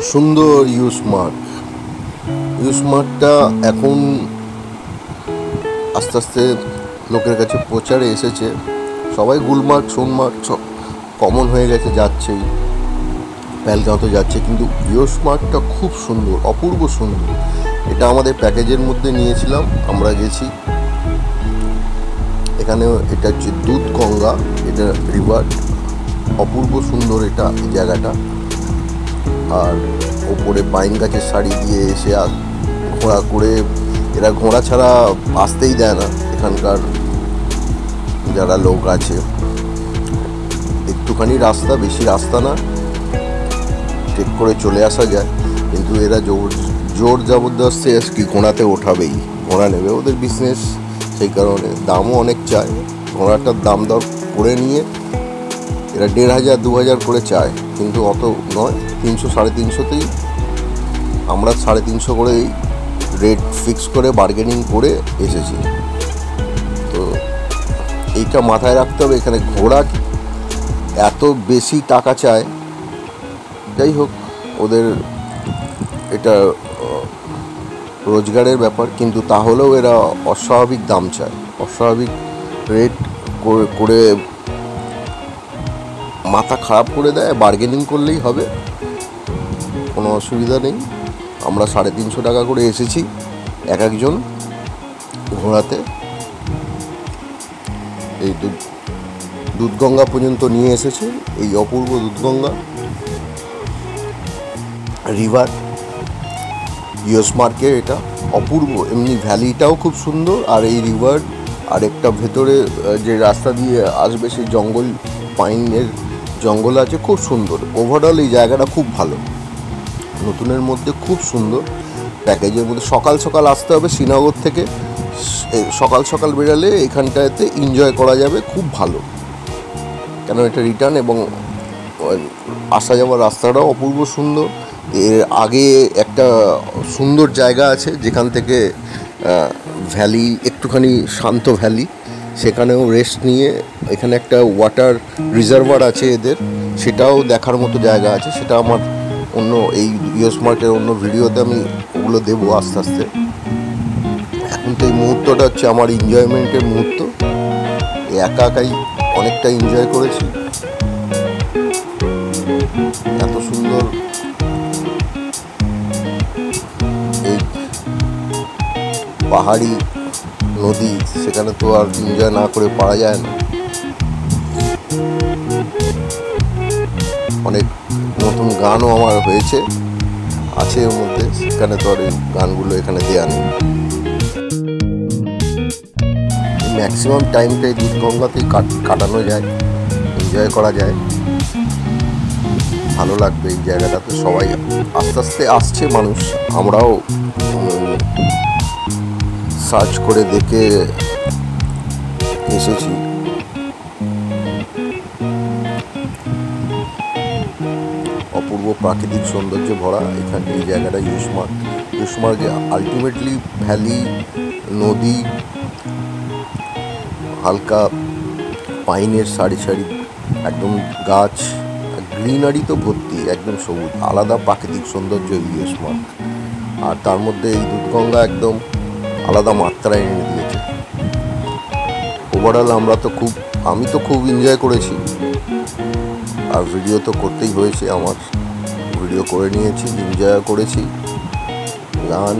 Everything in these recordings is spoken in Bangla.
সুন্দর ইউসমার্টটা এখন আস্তে আস্তে লোকের কাছে প্রচারে এসেছে। সবাই গুলমার্গ সোনমার্গ সব কমন হয়ে গেছে, যাচ্ছেই, প্যালগাঁও তো যাচ্ছে, কিন্তু ইউসমার্টটা খুব সুন্দর, অপূর্ব সুন্দর। এটা আমাদের প্যাকেজের মধ্যে নিয়েছিলাম, আমরা গেছি এখানে। এটা হচ্ছে দুধগঙ্গা, এটা রিভার, অপূর্ব সুন্দর এটা জায়গাটা। আর ওপরে পাইন গাছের শাড়ি দিয়ে এসে আর ঘোড়া করে, এরা ঘোড়া ছাড়া আসতেই দেয় না এখানকার যারা লোক আছে। একটুখানি রাস্তা, বেশি রাস্তা না, ট্রেক করে চলে আসা যায়, কিন্তু এরা জোর জবরদস্তি কি ঘোড়াতে ওঠাবেই, ঘোড়া নেবে, ওদের বিজনেস, সেই কারণে দামও অনেক চায়। ঘোড়াটার দাম দর করে নিয়ে এরা 1500 2000 করে চায়, কিন্তু অত নয়, 300 350তেই আমরা 350 করেই রেট ফিক্স করে বার্গেনিং করে এসেছি। তো এইটা মাথায় রাখতে হবে, এখানে ঘোড়া এত বেশি টাকা চায়। যাই হোক, ওদের এটা রোজগারের ব্যাপার, কিন্তু তাহলেও এরা অস্বাভাবিক দাম চায়, অস্বাভাবিক রেট করে মাথা খারাপ করে দেয়। বার্গেনিং করলেই হবে, কোনো অসুবিধা নেই। আমরা 350 টাকা করে এসেছি এক একজন ঘোড়াতে। এই দুধগঙ্গা পর্যন্ত নিয়ে এসেছে, এই অপূর্ব দুধগঙ্গা রিভার ইউসমার্কের, এটা অপূর্ব। এমনি ভ্যালিটাও খুব সুন্দর, আর এই রিভার আর একটা ভেতরে যে রাস্তা দিয়ে আসবে সেই জঙ্গল, পাইনের জঙ্গল আছে, খুব সুন্দর। ওভারঅল এই জায়গাটা খুব ভালো, নতুনের মধ্যে খুব সুন্দর। প্যাকেজের মধ্যে সকাল সকাল আসতে হবে শ্রীনগর থেকে, সকাল সকাল বেরালে এখানটাতে এনজয় করা যাবে, খুব ভালো। কেন এটা রিটার্ন এবং আসা যাওয়ার রাস্তাটাও অপূর্ব সুন্দর। এর আগে একটা সুন্দর জায়গা আছে যেখান থেকে ভ্যালি, একটুখানি শান্ত ভ্যালি, সেখানেও রেস্ট নিয়ে, এখানে একটা ওয়াটার রিজার্ভার আছে এদের, সেটাও দেখার মতো জায়গা আছে। সেটা আমার অন্য এই ইউসমার্কের অন্য ভিডিওতে আমি ওগুলো দেবো আস্তে আস্তে। এখন তো এই মুহূর্তটা হচ্ছে আমার এনজয়মেন্টের মুহূর্ত, একা একাই অনেকটা এনজয় করেছি। এত সুন্দর এই পাহাড়ি নদী, সেখানে তো আর এনজয় না করে পারা যায় না। অনেক নতুন গানও আমার হয়েছে, আছে এর মধ্যে, সেখানে তো আর এই গানগুলো এখানে দেওয়া নেই। ম্যাক্সিমাম টাইমটাই দুধগঙ্গাতেই কাটানো যায়, এনজয় করা যায়, ভালো লাগবে এই জায়গাটাতে। সবাই আস্তে আস্তে আসছে মানুষ, আমরাও সার্চ করে দেখে এসেছি। অপূর্ব প্রাকৃতিক সৌন্দর্যে ভরা এখানে এই জায়গাটা ইউসমার্গে আলটিমেটলি ভ্যালি, নদী, হালকা পাইনের সারি সারি, একদম গাছ, গ্রিনারি তো ভর্তি, একদম সবুজ, আলাদা প্রাকৃতিক সৌন্দর্য ইউসমার্গ। আর তার মধ্যে এই দুধগঙ্গা একদম আলাদা মাত্রায় এনে দিয়েছে। ওভারঅল আমি তো খুব এনজয় করেছি, আর ভিডিও তো করতেই হয়েছে, আমার ভিডিও করে নিয়েছি, এনজয় করেছি। গান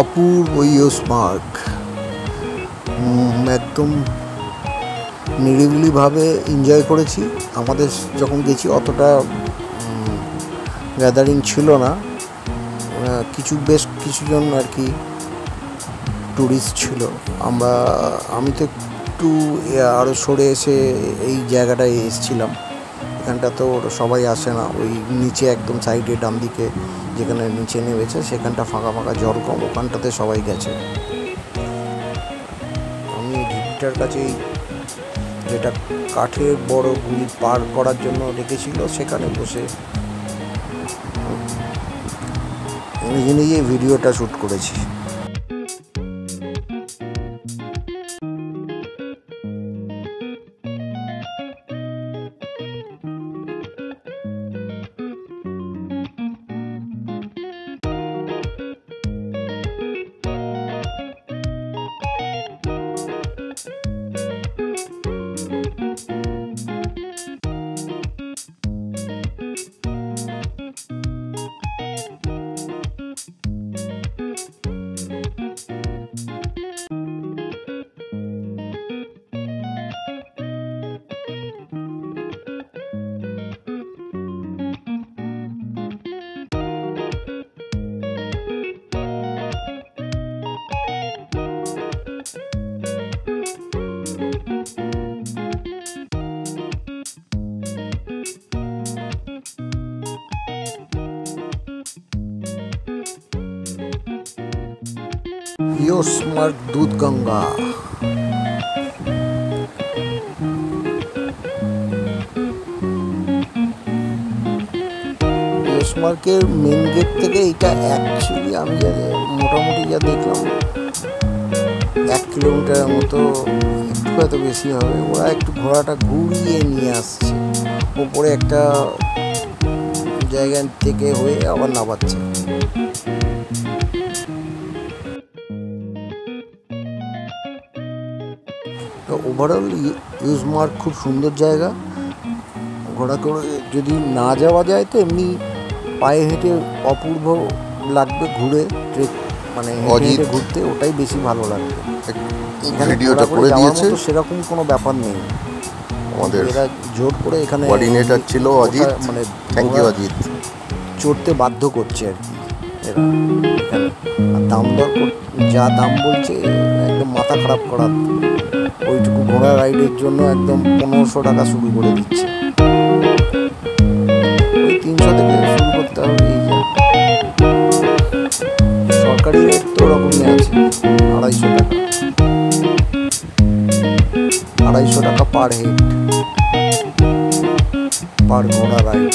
অপূর্ব ইউসমার্ক একদম নিরিবিলিভাবে এনজয় করেছি। আমাদের যখন গেছি অতটা গ্যাদারিং ছিল না, বেশ কিছুজন আর কি ট্যুরিস্ট ছিল। আমি তো একটু আরও সরে এসে এই জায়গাটায় এসেছিলাম। এখানটা তো সবাই আসে না, ওই নিচে একদম সাইডে ডান দিকে যেখানে নিচে নেমেছে সেখানটা ফাঁকা ফাঁকা, জল কম, ওখানটাতে সবাই গেছে। আমি ঢিবিটার কাছেই যেটা কাঠের বড় গুলি পার করার জন্য রেখেছিল সেখানে বসে নিজে নিজে ভিডিওটা শ্যুট করেছি। ইউসমার্ক দুধগঙ্গা। ইউসমার্কের মেন গেট থেকে এটা অ্যাকচুয়ালি আমি মোটামুটি যা দেখলাম 1 কিলোমিটারের মতো, একটু হয়তো বেশি হবে। ওরা একটু ঘোড়াটা ঘুরিয়ে নিয়ে আসছে, ওপরে একটা জায়গা থেকে হয়ে আবার নামাচ্ছে। তো ওভারঅল ইউসমার্ক খুব সুন্দর জায়গা। ঘোড়া করে যদি না যাওয়া যায় তো এমনি পায়ে হেঁটে অপূর্ব লাগবে, ঘুরে মানে হেঁটে ঘুরতে ওটাই বেশি ভালো লাগবে। এখানে ভিডিওটা ঘোরাঘুরি করে যাওয়ার দিয়েছে মতো সেরকম কোনো ব্যাপার নেই। আমাদের এরা জোর করে এখানে কোঅর্ডিনেটর ছিল অজিত। মানে থ্যাংক ইউ অজিত। চড়তে বাধ্য করছে আর কি এরা এখানে। আর দাম দর যা দাম বলছে একদম মাথা খারাপ করা। ওইটুকু ঘোড়া রাইডের জন্য একদম 1500 টাকা শুরু করে দিচ্ছে। ওই 300 থেকে শুরু করতে হবে। এই যা সরকারি রেট তো ওরকমই আছে, 250 টাকা, 250 টাকা পার হেড, পার ঘোড়া রাইড।